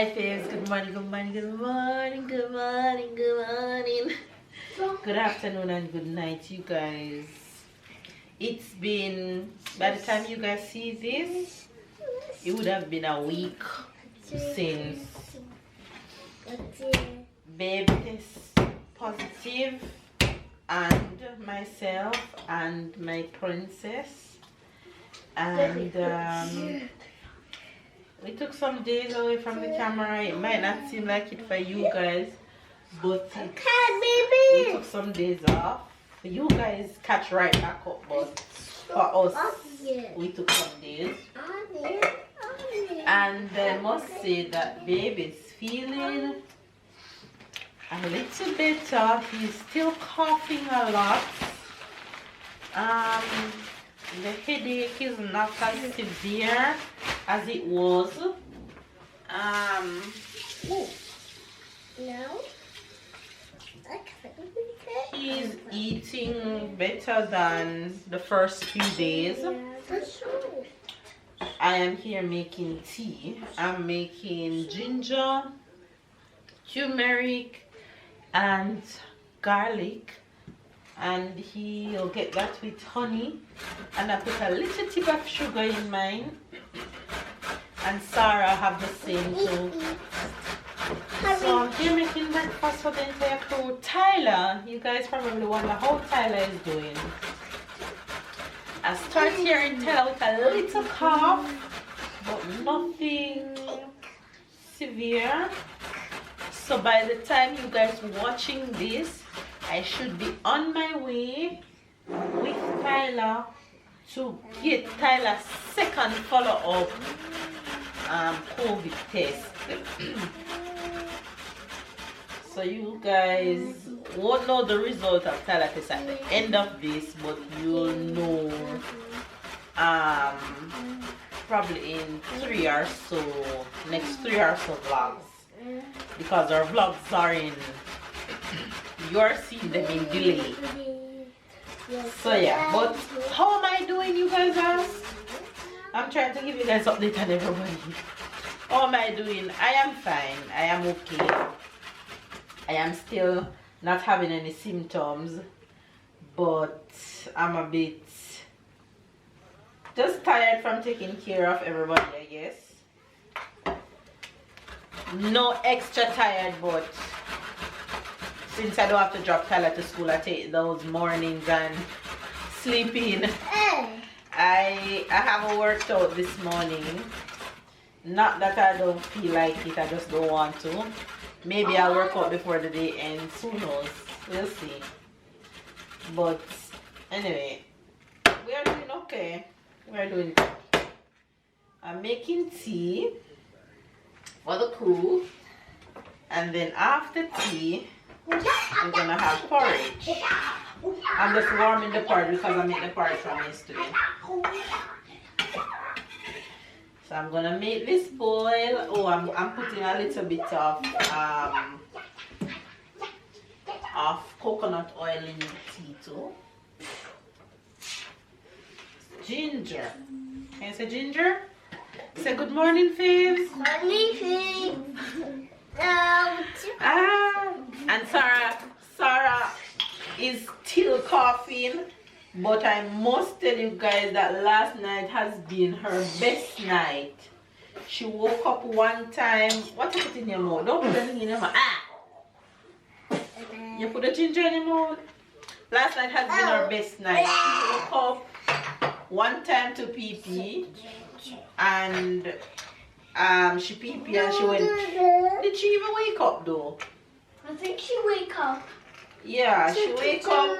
Hi faves, good morning, good morning, good morning, good morning, good morning. Good afternoon and good night, you guys. It's been, by the time you guys see this, it would have been a week since baby test positive and myself and my princess, and we took some days away from the camera. It might not seem like it for you guys, but we took some days off. For you guys catch right back up, but for us, we took some days. And I must say that baby's feeling a little better. He's still coughing a lot. The headache is not as severe as it was. He's eating better than the first few days. I am here making tea. I'm making ginger, turmeric, and garlic. And he'll get that with honey. And I put a little tip of sugar in mine. And Sarah have the same too. So I'm here making breakfast for the entire crew. Tyler, you guys probably wonder how Tyler is doing. I start hearing Tyler with a little cough, but nothing severe. So by the time you guys watching this, I should be on my way with Tyler to get Tyler's second follow-up COVID test. So you guys won't know the result of Tyler test at the end of this, but you'll know probably in 3 or so, next 3 or so vlogs, because our vlogs are in, you're seeing them in delay. So yeah, but how am I doing, you guys ask? I'm trying to give you guys update on everybody. How am I doing? I am fine. I am okay. I am still not having any symptoms, but I'm a bit just tired from taking care of everybody, I guess. No extra tired, but since I don't have to drop Tyler to school, I take those mornings and sleep in. I haven't worked out this morning. Not that I don't feel like it, I just don't want to. Maybe I'll work out before the day ends, who knows, we'll see. But anyway, we are doing okay. We are doing good. I'm making tea for the crew, and then after tea we're gonna have porridge. I'm just warming the porridge because I made the porridge from yesterday. So I'm gonna make this boil. Oh, I'm putting a little bit of coconut oil in the tea too. Ginger. Can you say ginger? Say good morning, faves. Morning, And Sarah is still coughing, but I must tell you guys that last night has been her best night. She woke up one time. What you put in your mouth? Don't put anything in your mouth. You put the ginger in your mouth. Last night has been her best night. She woke up one time to pee pee, and she pee pee and she went. Did she even wake up though? I think she wake up. Yeah, she wake up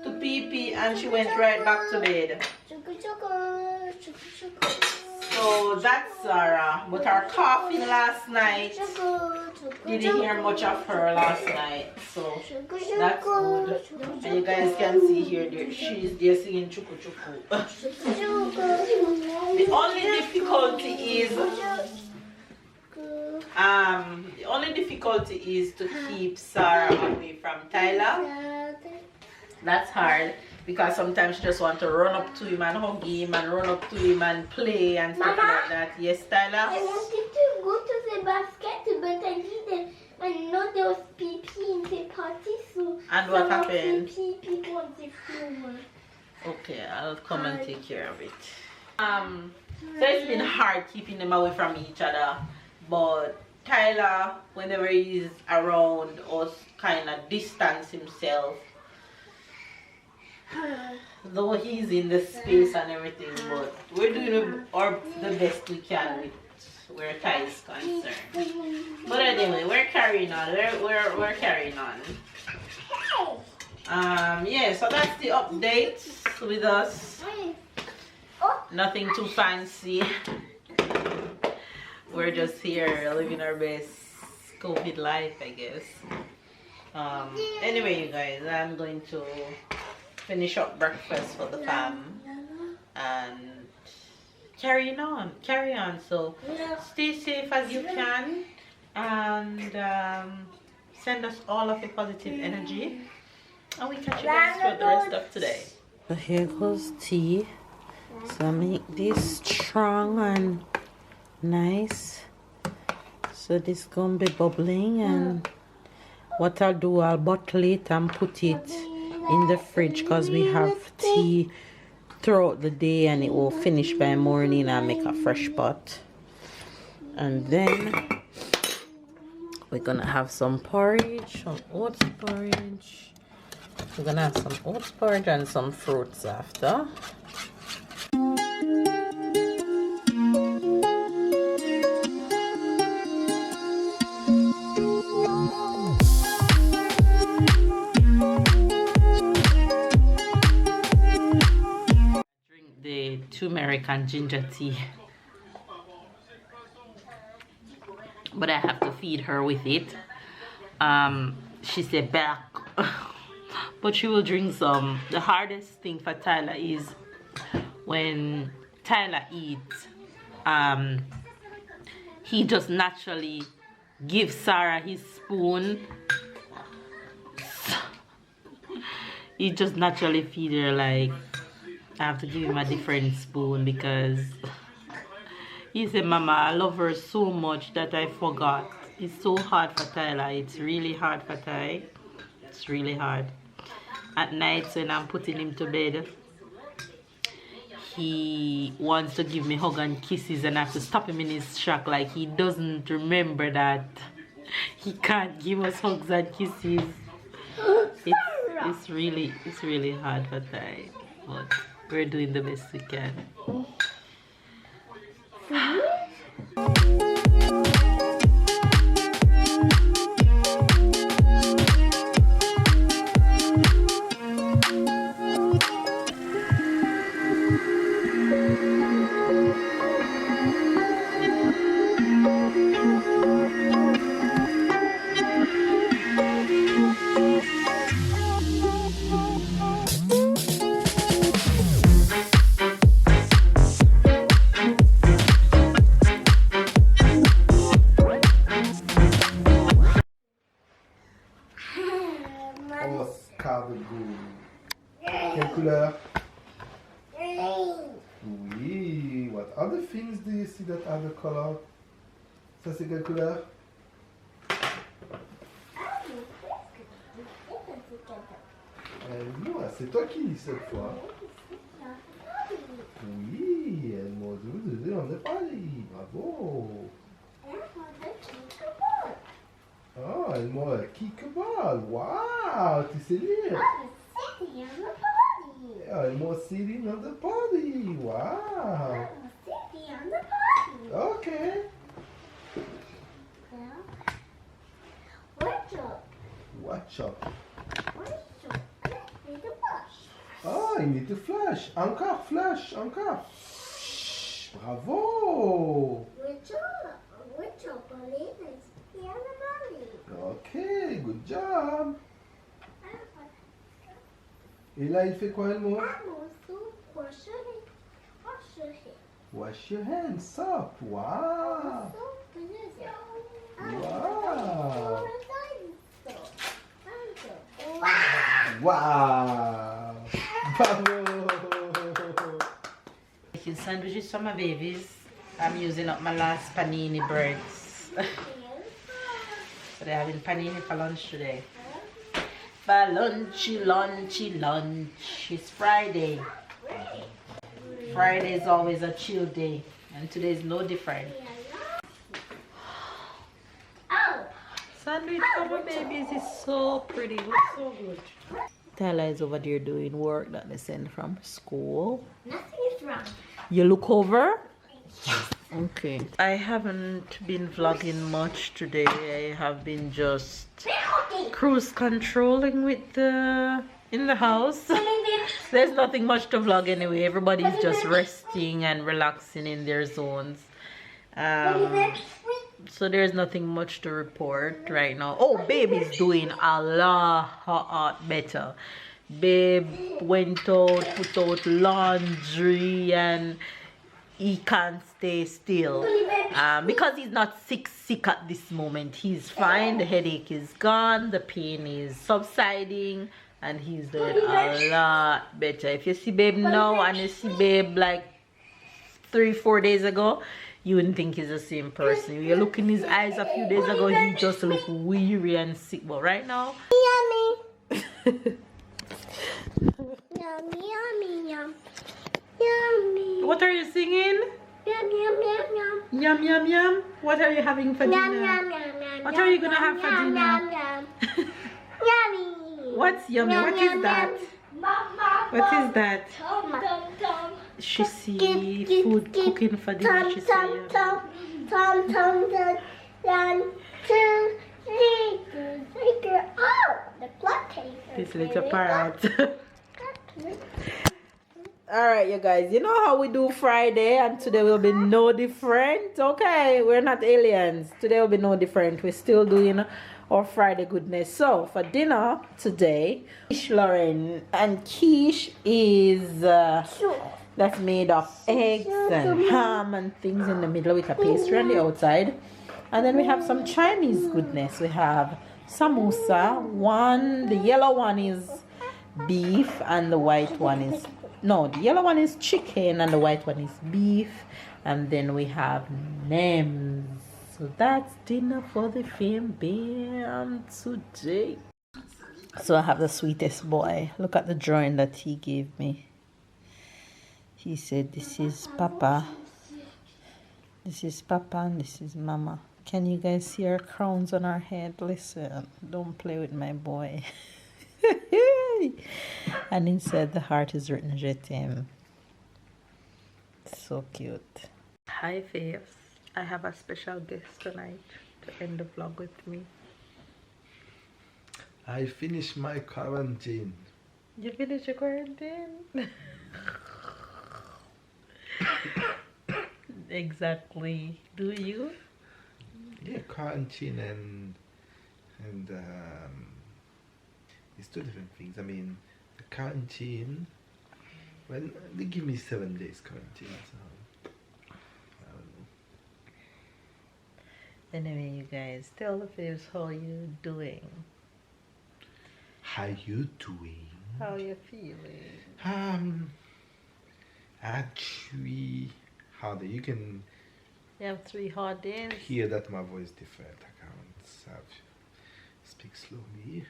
to pee pee and she went right back to bed. So that's Sarah. But her coughing last night, didn't hear much of her last night. So that's good. And you guys can see here, she's there singing chuku chuku. The only difficulty is to keep Sarah away from Tyler. That's hard because sometimes she just want to run up to him and hug him and run up to him and play and stuff like that. Yes, Tyler? I wanted to go to the basket, but I didn't. And not there was pee-pee in the party, so and what happened? Pee-pee on the floor. Okay, I'll come and take care of it. So it's been hard keeping them away from each other, but Tyler, whenever he's around us, kind of distance himself. Though he's in the space and everything, but we're doing the best we can with where Ty is concerned. But anyway, we're carrying on. We're carrying on. Yeah, so that's the update with us. Nothing too fancy. We're just here living our best COVID life, I guess. Anyway, you guys, I'm going to finish up breakfast for the fam and carry on. So stay safe as you can, and send us all of your positive energy, and we catch you guys for the rest of today. So here goes tea. So I make this strong and nice, so this gonna be bubbling, and what I'll do, I'll bottle it and put it in the fridge because we have tea throughout the day and it will finish by morning. I'll make a fresh pot, and then we're gonna have some porridge, some oats porridge. We're gonna have some oats porridge and some fruits after. American ginger tea, but I have to feed her with it. She said back, but she will drink some. The hardest thing for Tyler is when Tyler eats, he just naturally gives Sarah his spoon. He just naturally feed her like, I have to give him a different spoon because he said, Mama, I love her so much that I forgot. It's so hard for Tyler. It's really hard for Ty. It's really hard. At night when I'm putting him to bed, he wants to give me hug and kisses, and I have to stop him in his track. Like he doesn't remember that he can't give us hugs and kisses. It's really hard for Ty. But we're doing the best we can. Quelle couleur? Oui. What other things do you see that are the color? Ça c'est quelle couleur? Non, c'est toi qui dis cette fois. Oui, elle m'a dit on est parlé. Bravo. Oh, elle m'a kickball. Wow, tu sais lire. I'm sitting on the party. Wow. Sitting on the party. Okay. Watch up. Watch up. Watch up. Need a brush. Oh, you need to flash. Encore, flash, encore. Bravo. Watch up. Watch up, Pauline. Sitting on the party. Okay, good job. Et là, il fait quoi, le mot? Wash your hands. Wash your hands. Wash your hands. Soap. Wow. Wow. Wow. Bravo! Making sandwiches for my babies. I'm using up my last panini breads. So they're having panini for lunch today. For lunchy, lunchy, lunch. It's Friday. Friday is always a chill day, and today is no different. Sandwich for my babies is so pretty. Looks so good. Tyler is over there doing work that they send from school. Nothing is wrong. You look over? Okay. I haven't been vlogging much today. I have been just cruise controlling with the in the house. There's nothing much to vlog anyway. Everybody's just resting and relaxing in their zones. So there's nothing much to report right now. Oh, baby's doing a lot better. Babe went out, put out laundry, and he can't stay still because he's not sick at this moment. He's fine. The headache is gone, the pain is subsiding, and he's doing a lot better. If you see babe now and you see babe like 3-4 days ago, you wouldn't think he's the same person. You look in his eyes a few days ago, he just looked weary and sick, but right now Yummy. Yummy, yummy, yum. Yummy. what are you singing? Yum, yum, yum, yum. Yum yum yum. What are you having for Yum, dinner? yum, yum, yum. What are you gonna have for yum, dinner? Yum, yum. Yummy. What's yummy? Yum, What yum, is that? What is that? Tom, tom, tom. She see food cooking for dinner. She say Tom, tom, tom, tom, tom, 1, 2, 3, 4. Oh, the clock taker. this little parrot. Alright, you guys, you know how we do Friday, and today will be no different. Okay, we're not aliens. Today will be no different. We're still doing our Friday goodness. So for dinner today, quiche Lauren, and quiche is that's made of eggs and ham and things in the middle with a pastry on the outside. And then we have some Chinese goodness. We have samosa. The yellow one is beef and the white one is the yellow one is chicken and the white one is beef. And then we have names. So that's dinner for the fam bam today. So I have the sweetest boy. Look at the drawing that he gave me. He said this is Papa, this is Papa, and this is Mama. Can you guys see our crowns on our head? Listen, don't play with my boy. And inside the heart is written Je t'aime. So cute. Hi Faves, I have a special guest tonight to end the vlog with me. I finished my quarantine. You finished your quarantine? Exactly. Do you? Yeah, quarantine and it's two different things. I mean, the quarantine, when they give me 7 days quarantine, so I don't know. Anyway, you guys, tell the Faves how you doing. How you doing? How you feeling? Actually, harder. You can You have 3 hard days. hear that my voice different. I can't speak slowly.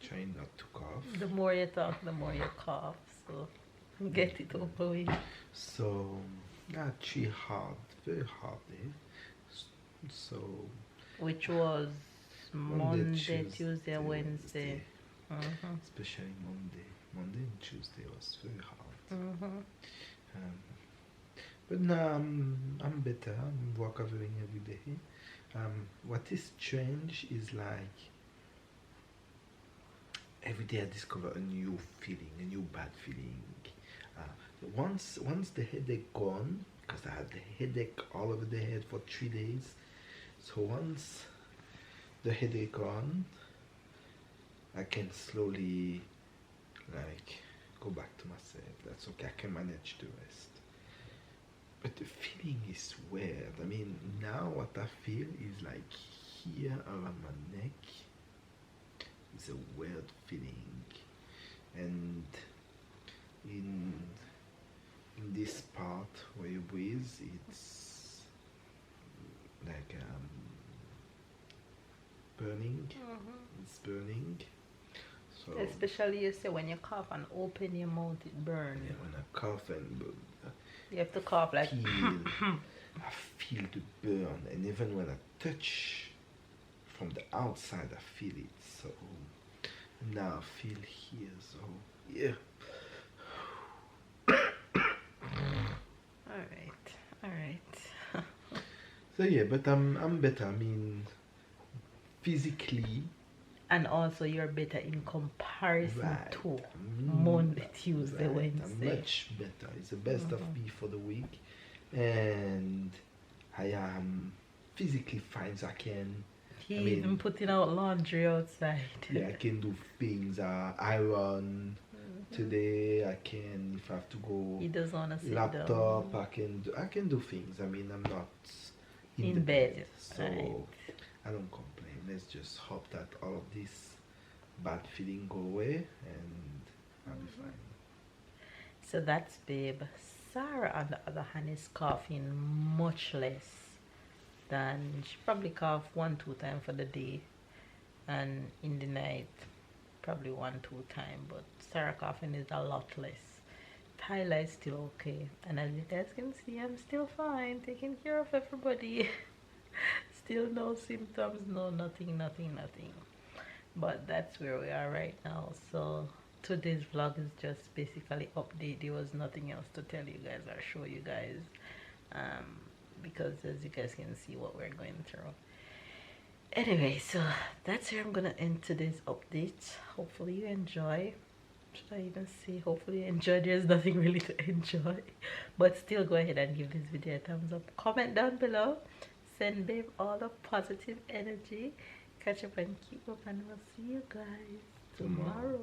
Trying not to cough. The more you talk, the more you cough. So get it over with. So actually hard, very hard day. So Which was Monday, Tuesday, Tuesday, Wednesday. Especially Monday and Tuesday was very hard. But now I'm better. I'm recovering every day. What is strange is like every day I discover a new feeling, a new bad feeling. Once the headache gone, because I had the headache all over the head for 3 days. So once the headache gone, I can slowly like go back to myself. That's okay. I can manage the rest. But the feeling is weird. I mean, now what I feel is like here around my neck. It's a weird feeling, and in this part where you breathe, it's like burning. It's burning. So Especially you say when you cough and open your mouth, it burns. yeah, when I cough and You have to cough like. I feel the burn, and even when I touch from the outside, I feel it. So now I feel here. So yeah. All right. So yeah, but I'm better. I mean, physically. And also you're better in comparison Right. to Monday, Tuesday, Right. Wednesday. I'm much better. It's the best of me for the week, and I am physically fine. So I can. He I mean, even putting out laundry outside. Yeah, I can do things. Iron today. I can, if I have to go. He doesn't want to sit Laptop. down. I can do things. I mean, I'm not in In the bed, so right. I don't complain. Let's just hope that all of this bad feeling go away, and I'll be fine. So that's babe. Sarah on the other hand is coughing much less than she probably cough 1-2 times for the day, and in the night probably 1-2 times, but Sarah coughing is a lot less. Tyler is still okay, and as you guys can see, I'm still fine, taking care of everybody. Still no symptoms, no nothing. But that's where we are right now. So today's vlog is just basically update. There was nothing else to tell you guys or show you guys, because as you guys can see what we're going through. Anyway, so that's where I'm gonna end today's update. Hopefully you enjoy. Should I even say hopefully you enjoy? There's nothing really to enjoy, but still go ahead and give this video a thumbs up, comment down below, send babe all the positive energy, catch up and keep up, and we'll see you guys tomorrow.